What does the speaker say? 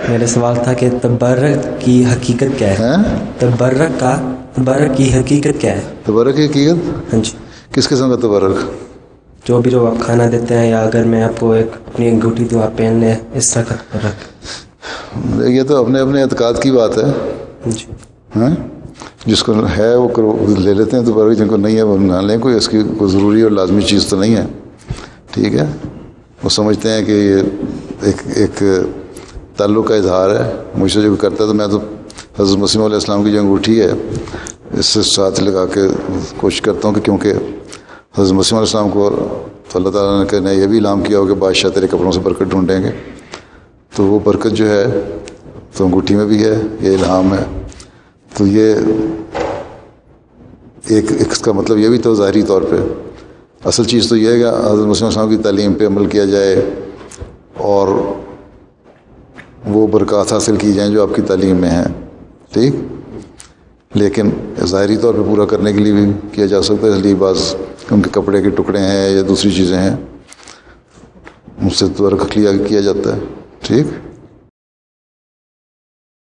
میرا سوال تھا کہ تبرک کی حقیقت کیا ہے؟ تبرک کی حقیقت کیا ہے؟ تبرک کی حقیقت؟ ہاں جی. کس قسم کا تبرک؟ جو بھی آپ کھانا دیتے ہیں، یا اگر میں آپ کو ایک اپنی انگوٹھی دوں آپ پہن لیں، اس طرح کا تبرک. یہ تو اپنے اپنے اعتقاد کی بات ہے. جی. ہاں، جس کو ہے وہ لے لیتے ہیں تبرک، جن کو نہیں ہے وہ نہ لیں. کوئی اس کی کوئی ضروری اور لازمی چیز تو نہیں ہے. ٹھیک ہے، وہ سمجھتے ہیں کہ یہ ایک تعلق کا اظہار ہے. مجھ سے جو کرتا ہے تو میں تو حضرت مسیح علیہ السلام کی جو انگوٹھی ہے اس سے ساتھ لگا کے کوشش کرتا ہوں کہ کیونکہ حضرت مسیح علیہ السلام کو تو اللہ تعالیٰ نے یہ بھی اعلان کیا ہو کہ بادشاہ تیرے کپڑوں سے برکت ڈھونڈیں گے. تو وہ برکت جو ہے تو انگوٹھی میں بھی ہے، یہ الہام ہے. تو یہ ایک اس کا مطلب یہ بھی تو ظاہری طور پہ اصل چیز تو یہ ہے کہ حضرت مسیح علیہ السلام کی تعلیم پہ عمل کیا جائے اور وہ برکات حاصل کی جائیں جو آپ کی تعلیم میں ہیں. ٹھیک، لیکن ظاہری طور پہ پورا کرنے کے لیے بھی کیا جا سکتا ہے. اس لیے بعض ان کے کپڑے کے ٹکڑے ہیں یا دوسری چیزیں ہیں، ان سے تبرک کیا جاتا ہے. ٹھیک.